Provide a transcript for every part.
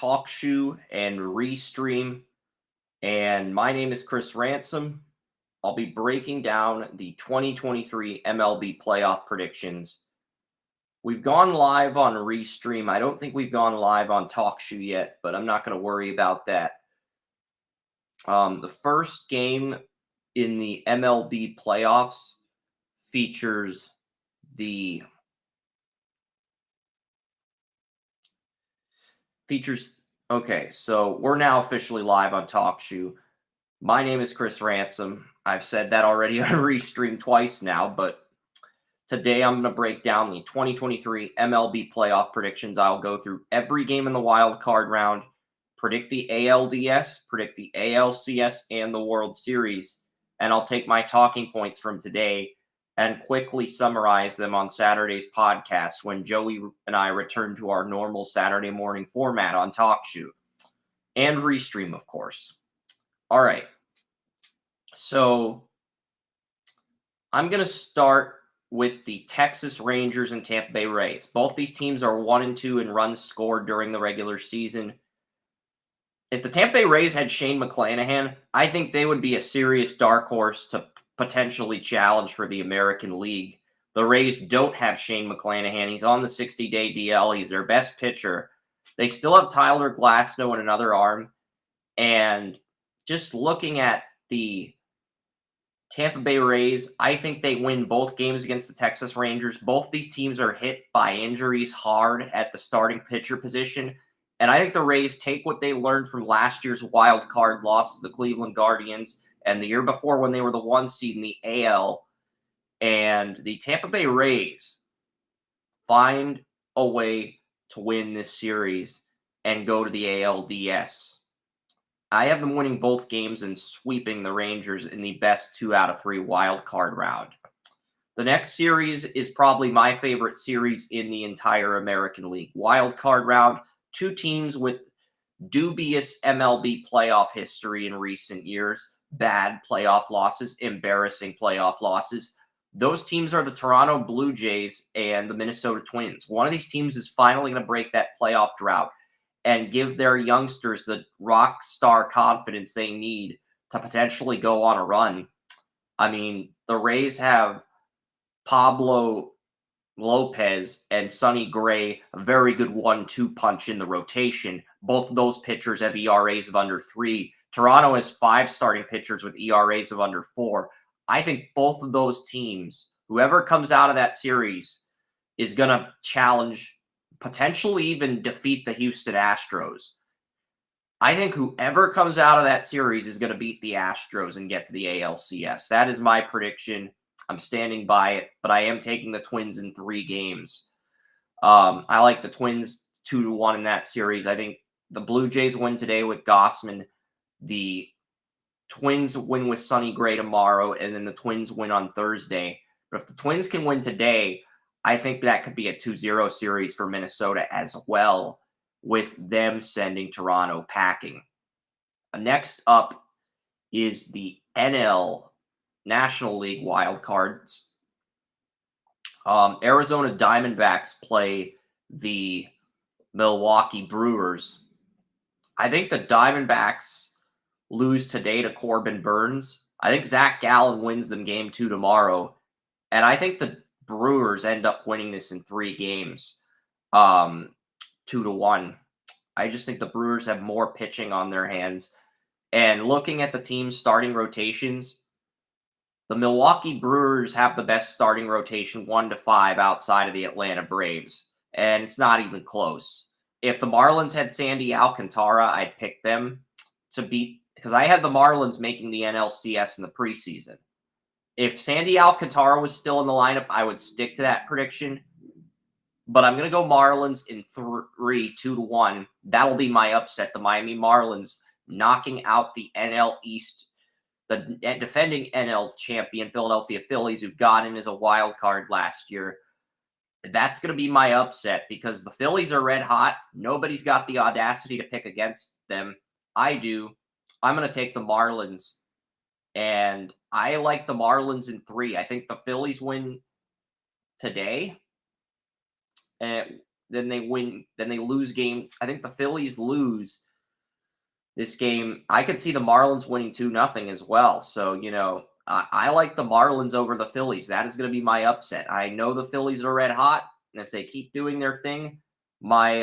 talk shoe and restream. And my name is Chris Ransom. I'll be breaking down the 2023 MLB playoff predictions. We've gone live on restream. I don't think we've gone live on talk shoe yet, but I'm not going to worry about that. The first game in the MLB playoffs features the okay, so we're now officially live on talk shoe. My name is Chris Ransom. I've said that already on Restream twice now, but today I'm going to break down the 2023 MLB playoff predictions. I'll go through every game in the wild card round, predict the ALDS, predict the ALCS, and the World Series, and I'll take my talking points from today and quickly summarize them on Saturday's podcast when Joey and I return to our normal Saturday morning format on TalkShoe and Restream, of course. All right. So I'm going to start with the Texas Rangers and Tampa Bay Rays. Both these teams are 1-2 in runs scored during the regular season. If the Tampa Bay Rays had Shane McClanahan, I think they would be a serious dark horse to potentially challenge for the American League. The Rays don't have Shane McClanahan. He's on the 60-day DL. He's their best pitcher. They still have Tyler Glasnow in another arm. And just looking at the Tampa Bay Rays, I think they win both games against the Texas Rangers. Both these teams are hit by injuries hard at the starting pitcher position. And I think the Rays take what they learned from last year's wild card loss to the Cleveland Guardians and the year before when they were the 1 seed in the AL. And the Tampa Bay Rays find a way to win this series and go to the ALDS. I have them winning both games and sweeping the Rangers in the best 2 out of 3 wild card round. The next series is probably my favorite series in the entire American League. Wild card round, 2 teams with dubious MLB playoff history in recent years. Bad playoff losses, embarrassing playoff losses. Those teams are the Toronto Blue Jays and the Minnesota Twins. One of these teams is finally going to break that playoff drought and give their youngsters the rock star confidence they need to potentially go on a run. I mean, the Rays have Pablo Lopez and Sonny Gray, a very good 1-2 punch in the rotation. Both of those pitchers have ERAs of under 3. Toronto has 5 starting pitchers with ERAs of under 4. I think both of those teams, whoever comes out of that series, is going to challenge, potentially even defeat the Houston Astros. I think whoever comes out of that series is going to beat the Astros and get to the ALCS. That is my prediction. I'm standing by it, but I am taking the Twins in 3 games. I like the Twins 2-1 in that series. I think the Blue Jays win today with Gossman. The Twins win with Sonny Gray tomorrow, and then the Twins win on Thursday. But if the Twins can win today, I think that could be a 2-0 series for Minnesota as well, with them sending Toronto packing. Next up is the NL National League wild cards. Arizona Diamondbacks play the Milwaukee Brewers. I think the Diamondbacks lose today to Corbin Burns. I think Zach Gallen wins them game 2 tomorrow. And I think the Brewers end up winning this in 3 games, 2-1. I just think the Brewers have more pitching on their hands. And looking at the team's starting rotations, the Milwaukee Brewers have the best starting rotation 1-5 outside of the Atlanta Braves. And it's not even close. If the Marlins had Sandy Alcantara, I'd pick them to beat, because I had the Marlins making the NLCS in the preseason. If Sandy Alcantara was still in the lineup, I would stick to that prediction. But I'm going to go Marlins in 3, 2-1. That'll be my upset. The Miami Marlins knocking out the NL East, the defending NL champion Philadelphia Phillies, who got in as a wild card last year. That's going to be my upset because the Phillies are red hot. Nobody's got the audacity to pick against them. I do. I'm going to take the Marlins. And I like the Marlins in 3. I think the Phillies win today. And then they win, then they lose game. I think the Phillies lose this game. I could see the Marlins winning 2-0 as well. So, I like the Marlins over the Phillies. That is going to be my upset. I know the Phillies are red hot, and if they keep doing their thing, my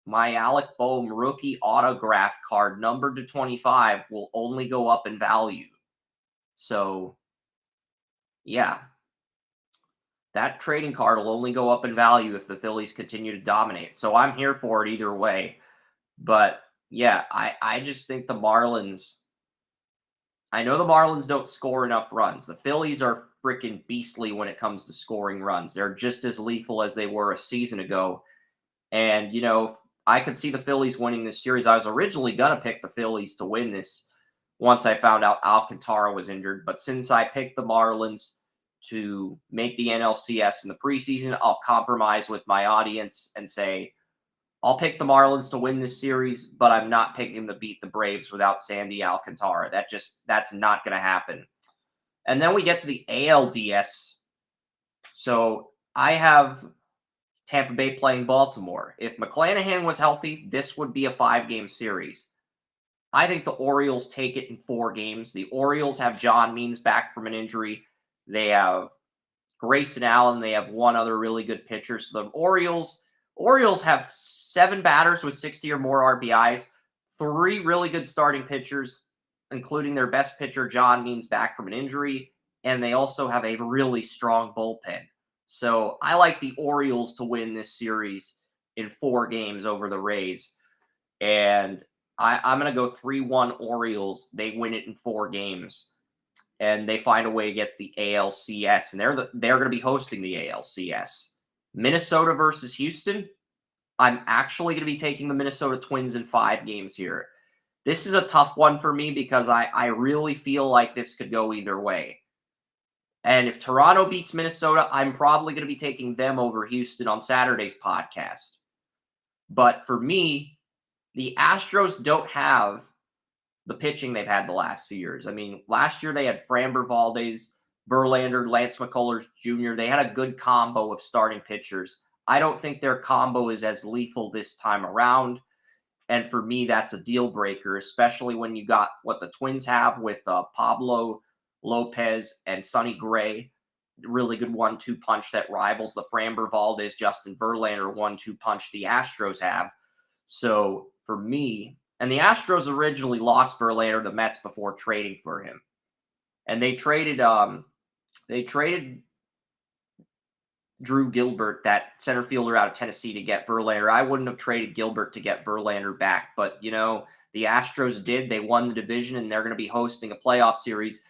Alec Boehm rookie autograph card numbered to 25 will only go up in value. So, yeah, that trading card will only go up in value if the Phillies continue to dominate. So I'm here for it either way. But yeah, I just think the Marlins, I know the Marlins don't score enough runs. The Phillies are freaking beastly when it comes to scoring runs. They're just as lethal as they were a season ago. And, I could see the Phillies winning this series. I was originally going to pick the Phillies to win this once I found out Alcantara was injured. But since I picked the Marlins to make the NLCS in the preseason, I'll compromise with my audience and say, I'll pick the Marlins to win this series, but I'm not picking them to beat the Braves without Sandy Alcantara. That's not going to happen. And then we get to the ALDS. So I have Tampa Bay playing Baltimore. If McClanahan was healthy, this would be a 5-game series. I think the Orioles take it in 4 games. The Orioles have John Means back from an injury. They have Grayson Allen. They have one other really good pitcher. So the Orioles have 7 batters with 60 or more RBIs, 3 really good starting pitchers, including their best pitcher, John Means, back from an injury. And they also have a really strong bullpen. So I like the Orioles to win this series in 4 games over the Rays. And I'm going to go 3-1 Orioles. They win it in 4 games. And they find a way to get to the ALCS. And they're going to be hosting the ALCS. Minnesota versus Houston. I'm actually going to be taking the Minnesota Twins in 5 games here. This is a tough one for me because I really feel like this could go either way. And if Toronto beats Minnesota, I'm probably going to be taking them over Houston on Saturday's podcast. But for me, the Astros don't have the pitching they've had the last few years. I mean, last year they had Framber Valdez, Verlander, Lance McCullers Jr. They had a good combo of starting pitchers. I don't think their combo is as lethal this time around. And for me, that's a deal breaker, especially when you got what the Twins have with Pablo Lopez and Sonny Gray. Really good 1-2 punch that rivals the Framber Valdez, Justin Verlander 1-2 punch the Astros have. So for me, and the Astros originally lost Verlander to the Mets before trading for him. And they traded Drew Gilbert, that center fielder out of Tennessee, to get Verlander. I wouldn't have traded Gilbert to get Verlander back, but the Astros did. They won the division, and they're going to be hosting a playoff series.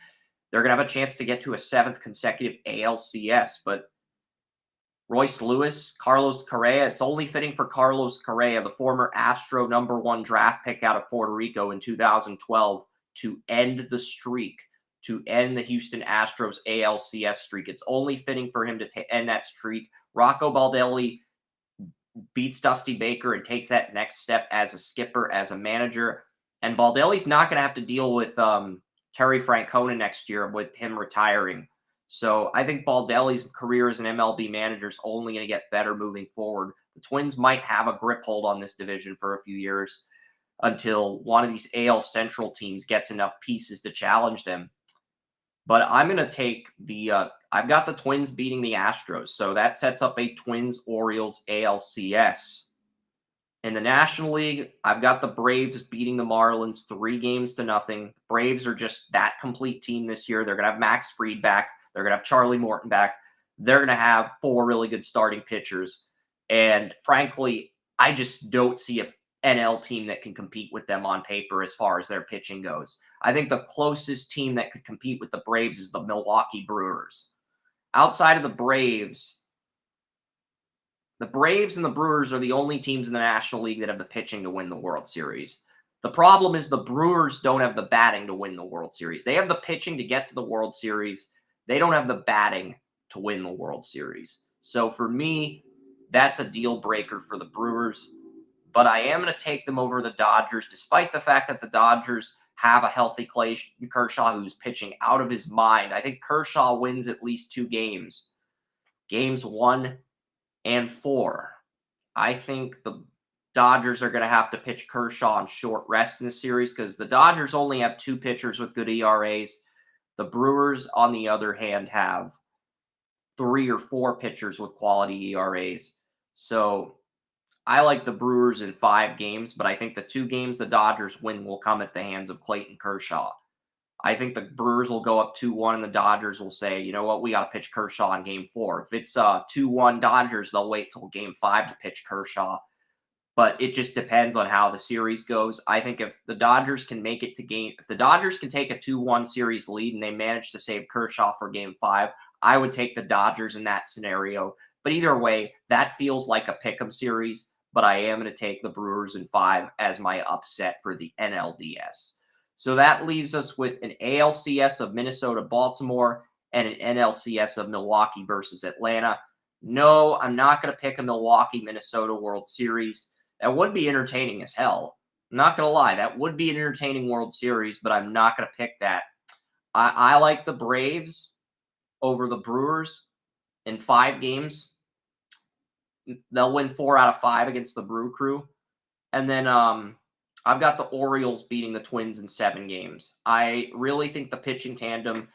They're going to have a chance to get to a 7th consecutive ALCS, but Royce Lewis, Carlos Correa, it's only fitting for Carlos Correa, the former Astro #1 draft pick out of Puerto Rico in 2012, to end the streak, to end the Houston Astros ALCS streak. It's only fitting for him to end that streak. Rocco Baldelli beats Dusty Baker and takes that next step as a skipper, as a manager. And Baldelli's not going to have to deal with Terry Francona next year with him retiring. So I think Baldelli's career as an MLB manager is only going to get better moving forward. The Twins might have a grip hold on this division for a few years until one of these AL Central teams gets enough pieces to challenge them. But I'm going to take I've got the Twins beating the Astros. So that sets up a Twins-Orioles ALCS. In the National League, I've got the Braves beating the Marlins 3-0. Braves are just that complete team this year. They're going to have Max Fried back. They're going to have Charlie Morton back. They're going to have 4 really good starting pitchers. And frankly, I just don't see an NL team that can compete with them on paper as far as their pitching goes. I think the closest team that could compete with the Braves is the Milwaukee Brewers. Outside of the Braves and the Brewers are the only teams in the National League that have the pitching to win the World Series. The problem is the Brewers don't have the batting to win the World Series. They have the pitching to get to the World Series. They don't have the batting to win the World Series. So for me, that's a deal breaker for the Brewers. But I am going to take them over the Dodgers, despite the fact that the Dodgers have a healthy Clay Kershaw who's pitching out of his mind. I think Kershaw wins at least 2 games. Games 1 and 4. I think the Dodgers are going to have to pitch Kershaw on short rest in this series because the Dodgers only have 2 pitchers with good ERAs. The Brewers, on the other hand, have 3 or 4 pitchers with quality ERAs. So I like the Brewers in 5 games, but I think the 2 games the Dodgers win will come at the hands of Clayton Kershaw. I think the Brewers will go up 2-1 and the Dodgers will say, you know what, we got to pitch Kershaw in game 4. If it's 2-1 Dodgers, they'll wait till game 5 to pitch Kershaw. But it just depends on how the series goes. I think if the Dodgers can make it to if the Dodgers can take a 2-1 series lead and they manage to save Kershaw for game 5, I would take the Dodgers in that scenario. But either way, that feels like a pick'em series, but I am going to take the Brewers in 5 as my upset for the NLDS. So that leaves us with an ALCS of Minnesota-Baltimore and an NLCS of Milwaukee versus Atlanta. No, I'm not going to pick a Milwaukee-Minnesota World Series. That would be entertaining as hell. I'm not going to lie. That would be an entertaining World Series, but I'm not going to pick that. I like the Braves over the Brewers in 5 games. They'll win 4 out of 5 against the Brew Crew. And then I've got the Orioles beating the Twins in 7 games. I really think the pitching tandem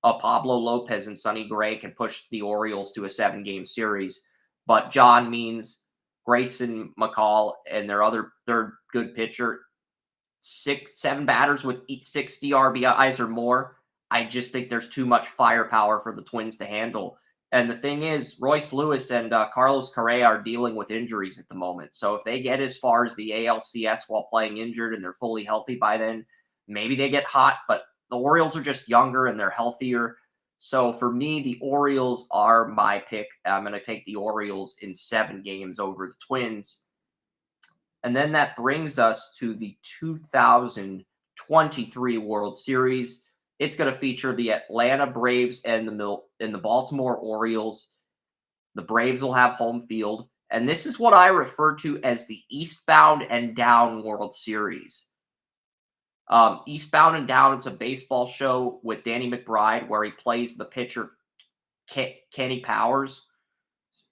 of Pablo Lopez and Sonny Gray can push the Orioles to a 7-game series. But John Means, Grayson McCall, and their other third good pitcher, 7 batters with 60 RBIs or more. I just think there's too much firepower for the Twins to handle. And the thing is, Royce Lewis and Carlos Correa are dealing with injuries at the moment. So if they get as far as the ALCS while playing injured and they're fully healthy by then, maybe they get hot. But the Orioles are just younger and they're healthier. So for me, the Orioles are my pick. I'm going to take the Orioles in 7 games over the Twins. And then that brings us to the 2023 World Series. It's going to feature the Atlanta Braves and the Baltimore Orioles. The Braves will have home field. And this is what I refer to as the Eastbound and Down World Series. Eastbound and Down, it's a baseball show with Danny McBride where he plays the pitcher Kenny Powers.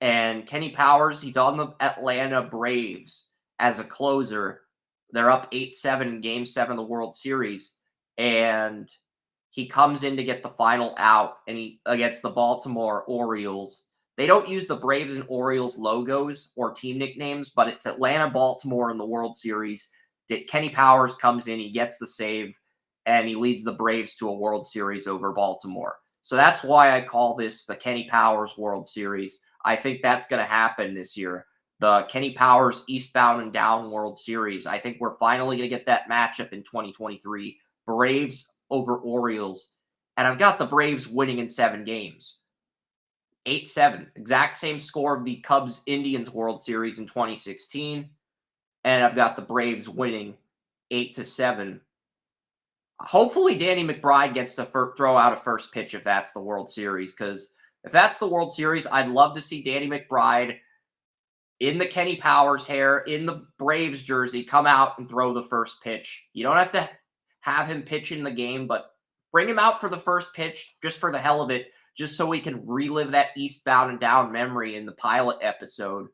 And Kenny Powers, he's on the Atlanta Braves as a closer. They're up 8-7 in Game 7 of the World Series. And he comes in to get the final out and against the Baltimore Orioles. They don't use the Braves and Orioles logos or team nicknames, but it's Atlanta-Baltimore in the World Series. Kenny Powers comes in, he gets the save, and he leads the Braves to a World Series over Baltimore. So that's why I call this the Kenny Powers World Series. I think that's going to happen this year. The Kenny Powers Eastbound and Down World Series. I think we're finally going to get that matchup in 2023. Braves over Orioles. And I've got the Braves winning in 7 games. 8-7. Exact same score of the Cubs-Indians World Series in 2016. And I've got the Braves winning 8-7. Hopefully Danny McBride gets to throw out a first pitch if that's the World Series. Because if that's the World Series, I'd love to see Danny McBride in the Kenny Powers hair, in the Braves jersey, come out and throw the first pitch. You don't have to have him pitch in the game, but bring him out for the first pitch just for the hell of it, just so we can relive that Eastbound and Down memory in the pilot episode.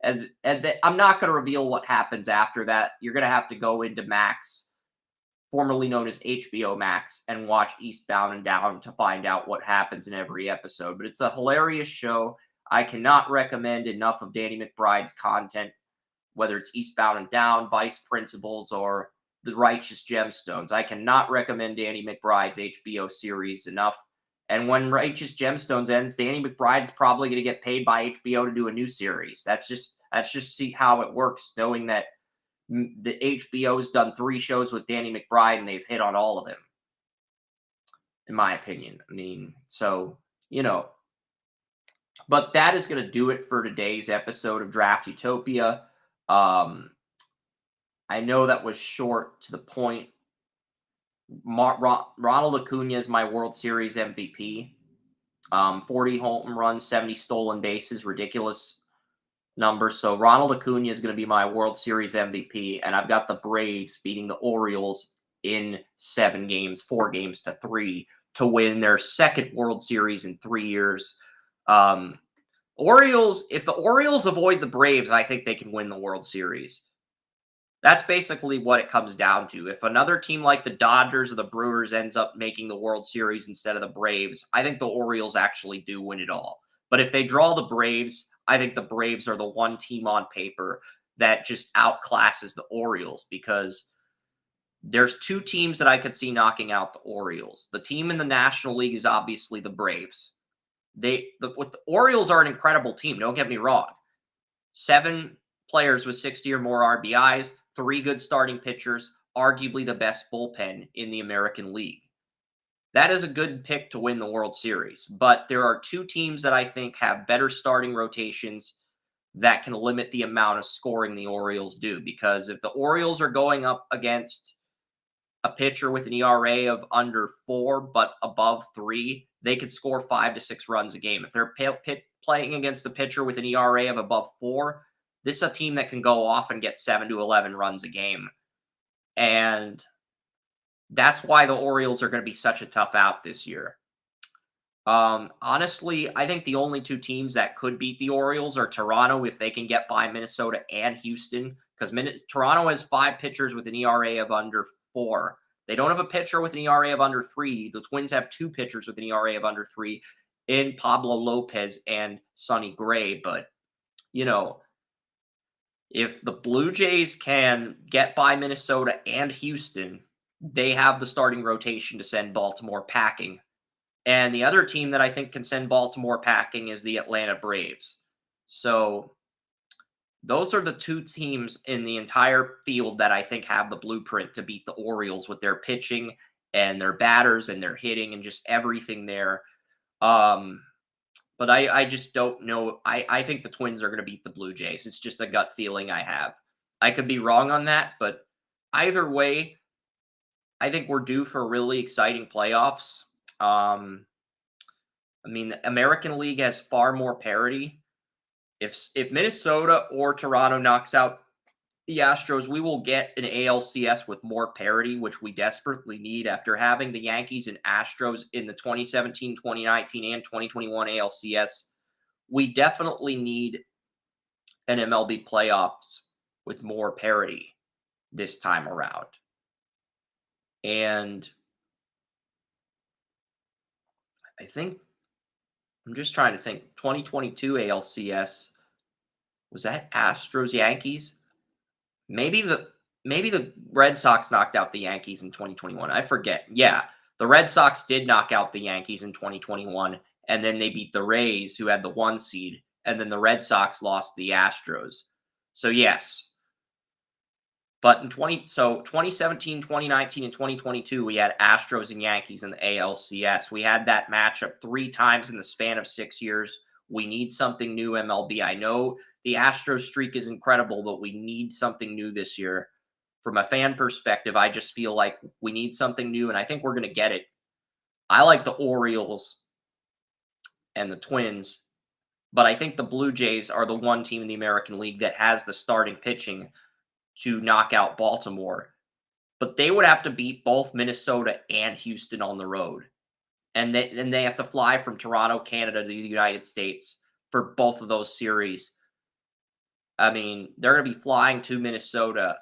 And I'm not going to reveal what happens after that. You're going to have to go into Max, formerly known as HBO Max, and watch Eastbound and Down to find out what happens in every episode. But it's a hilarious show. I cannot recommend enough of Danny McBride's content, whether it's Eastbound and Down, Vice Principals, or The Righteous Gemstones. I cannot recommend Danny McBride's HBO series enough. And when Righteous Gemstones ends, Danny McBride's probably going to get paid by HBO to do a new series. That's just see how it works, knowing that the HBO's done 3 shows with Danny McBride and they've hit on all of them, in my opinion. I mean, so, you know. But that is going to do it for today's episode of Draft Utopia. I know that was short to the point. Ronald Acuna is my World Series MVP. 40 home runs, 70 stolen bases, ridiculous numbers. So Ronald Acuna is going to be my World Series MVP, and I've got the Braves beating the Orioles in 7 games, 4 games to 3, to win their second World Series in 3 years. Orioles, if the Orioles avoid the Braves, I think they can win the World Series. That's basically what it comes down to. If another team like the Dodgers or the Brewers ends up making the World Series instead of the Braves, I think the Orioles actually do win it all. But if they draw the Braves, I think the Braves are the one team on paper that just outclasses the Orioles, because there's two teams that I could see knocking out the Orioles. The team in the National League is obviously the Braves. The Orioles are an incredible team, don't get me wrong. 7 players with 60 or more RBIs, 3 good starting pitchers, arguably the best bullpen in the American League. That is a good pick to win the World Series. But there are 2 teams that I think have better starting rotations that can limit the amount of scoring the Orioles do. Because if the Orioles are going up against a pitcher with an ERA of under 4 but above 3, they could score 5 to 6 runs a game. If they're playing against a pitcher with an ERA of above 4, this is a team that can go off and get 7 to 11 runs a game. And that's why the Orioles are going to be such a tough out this year. Honestly, I think the only 2 teams that could beat the Orioles are Toronto if they can get by Minnesota and Houston, because Toronto has 5 pitchers with an ERA of under 4. They don't have a pitcher with an ERA of under 3. The Twins have 2 pitchers with an ERA of under 3 in Pablo Lopez and Sonny Gray. But, if the Blue Jays can get by Minnesota and Houston, they have the starting rotation to send Baltimore packing. And the other team that I think can send Baltimore packing is the Atlanta Braves. So those are the 2 teams in the entire field that I think have the blueprint to beat the Orioles with their pitching and their batters and their hitting and just everything there. But I just don't know. I think the Twins are going to beat the Blue Jays. It's just a gut feeling I have. I could be wrong on that, but either way, I think we're due for really exciting playoffs. The American League has far more parity. If Minnesota or Toronto knocks out the Astros, we will get an ALCS with more parity, which we desperately need after having the Yankees and Astros in the 2017, 2019, and 2021 ALCS. We definitely need an MLB playoffs with more parity this time around. And I think, I'm just trying to think, 2022 ALCS, was that Astros Yankees? Maybe the Red Sox knocked out the Yankees in 2021. I forget. Yeah, the Red Sox did knock out the Yankees in 2021, and then they beat the Rays, who had the 1 seed, and then the Red Sox lost the Astros. So yes. But in 2017, 2019, and 2022, we had Astros and Yankees in the ALCS. We had that matchup 3 times in the span of 6 years. We need something new, MLB. I know the Astros streak is incredible, but we need something new this year. From a fan perspective, I just feel like we need something new, and I think we're going to get it. I like the Orioles and the Twins, but I think the Blue Jays are the one team in the American League that has the starting pitching to knock out Baltimore. But they would have to beat both Minnesota and Houston on the road. And they have to fly from Toronto, Canada to the United States for both of those series. I mean, they're going to be flying to Minnesota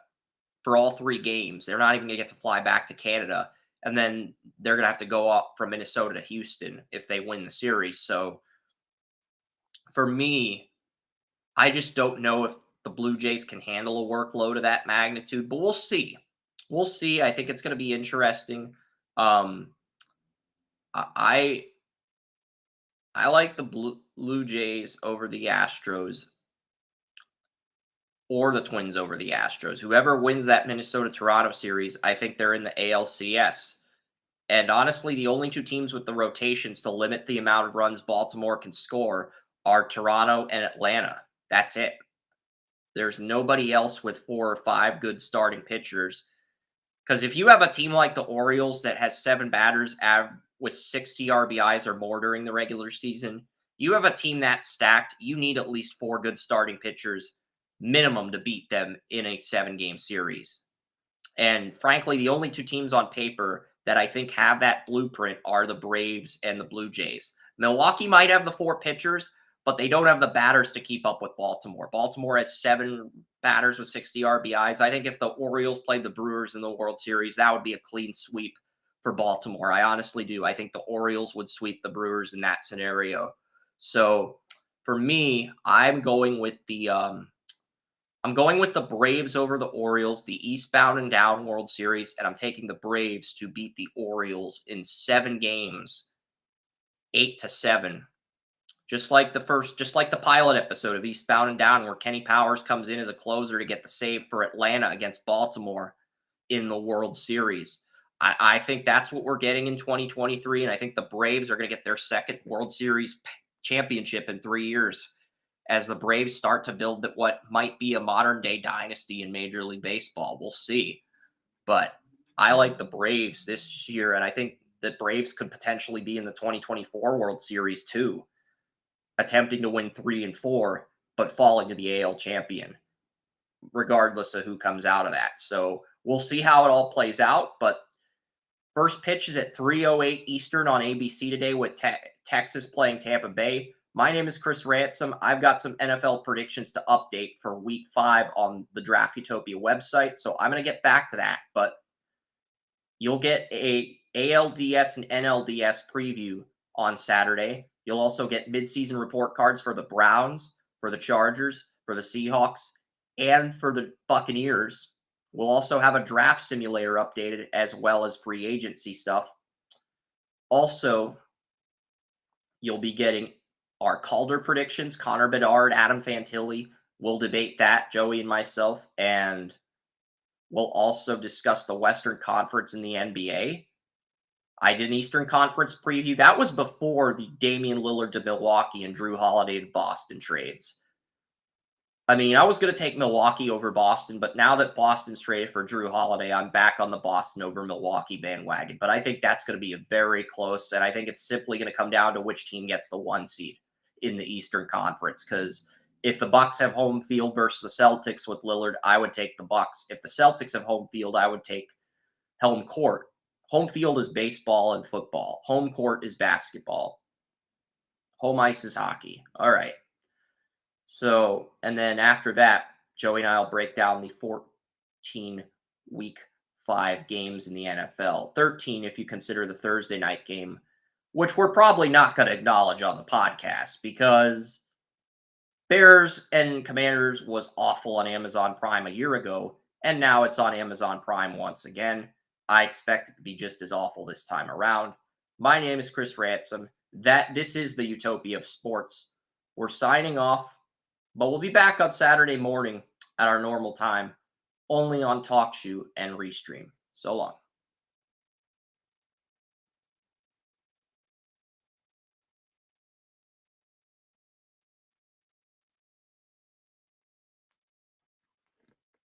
for all 3 games. They're not even going to get to fly back to Canada. And then they're going to have to go up from Minnesota to Houston if they win the series. So for me, I just don't know if the Blue Jays can handle a workload of that magnitude, but we'll see. We'll see. I think it's going to be interesting. I like the Blue Jays over the Astros, or the Twins over the Astros. Whoever wins that Minnesota-Toronto series, I think they're in the ALCS. And honestly, the only 2 teams with the rotations to limit the amount of runs Baltimore can score are Toronto and Atlanta. That's it. There's nobody else with 4 or 5 good starting pitchers. Because if you have a team like the Orioles that has 7 batters with 60 RBIs or more during the regular season, you have a team that's stacked. You need at least 4 good starting pitchers minimum to beat them in a 7-game series. And frankly, the only 2 teams on paper that I think have that blueprint are the Braves and the Blue Jays. Milwaukee might have the 4 pitchers, but they don't have the batters to keep up with Baltimore. Baltimore has 7 batters with 60 RBIs. I think if the Orioles played the Brewers in the World Series, that would be a clean sweep for Baltimore. I honestly do. I think the Orioles would sweep the Brewers in that scenario. So for me, I'm going with the Braves over the Orioles, the Eastbound and Down World Series, and I'm taking the Braves to beat the Orioles in 7 games, 8-7. Just like the pilot episode of Eastbound and Down, where Kenny Powers comes in as a closer to get the save for Atlanta against Baltimore in the World Series. I think that's what we're getting in 2023, and I think the Braves are going to get their second World Series championship in 3 years as the Braves start to build what might be a modern-day dynasty in Major League Baseball. We'll see. But I like the Braves this year, and I think the Braves could potentially be in the 2024 World Series too, attempting to win 3 and 4, but falling to the AL champion, regardless of who comes out of that. So we'll see how it all plays out. But first pitch is at 3:08 Eastern on ABC today with Texas playing Tampa Bay. My name is Chris Ransom. I've got some NFL predictions to update for Week 5 on the Draft Utopia website, so I'm going to get back to that. But you'll get a ALDS and NLDS preview on Saturday. You'll also get midseason report cards for the Browns, for the Chargers, for the Seahawks, and for the Buccaneers. We'll also have a draft simulator updated as well as free agency stuff. Also, you'll be getting our Calder predictions. Connor Bedard, Adam Fantilli will debate that, Joey and myself, and we'll also discuss the Western Conference in the NBA. I did an Eastern Conference preview. That was before the Damian Lillard to Milwaukee and Drew Holiday to Boston trades. I mean, I was going to take Milwaukee over Boston, but now that Boston's traded for Drew Holiday, I'm back on the Boston over Milwaukee bandwagon. But I think that's going to be very close, and I think it's simply going to come down to which team gets the 1 seed in the Eastern Conference. Because if the Bucks have home field versus the Celtics with Lillard, I would take the Bucks. If the Celtics have home field, I would take home court. Home field is baseball and football. Home court is basketball. Home ice is hockey. All right. So, and then after that, Joey and I will break down the 14 Week 5 games in the NFL. 13 if you consider the Thursday night game, which we're probably not going to acknowledge on the podcast because Bears and Commanders was awful on Amazon Prime a year ago, and now it's on Amazon Prime once again. I expect it to be just as awful this time around. My name is Chris Ransom. This is the Utopia of Sports. We're signing off, but we'll be back on Saturday morning at our normal time, only on TalkShoe and Restream. So long.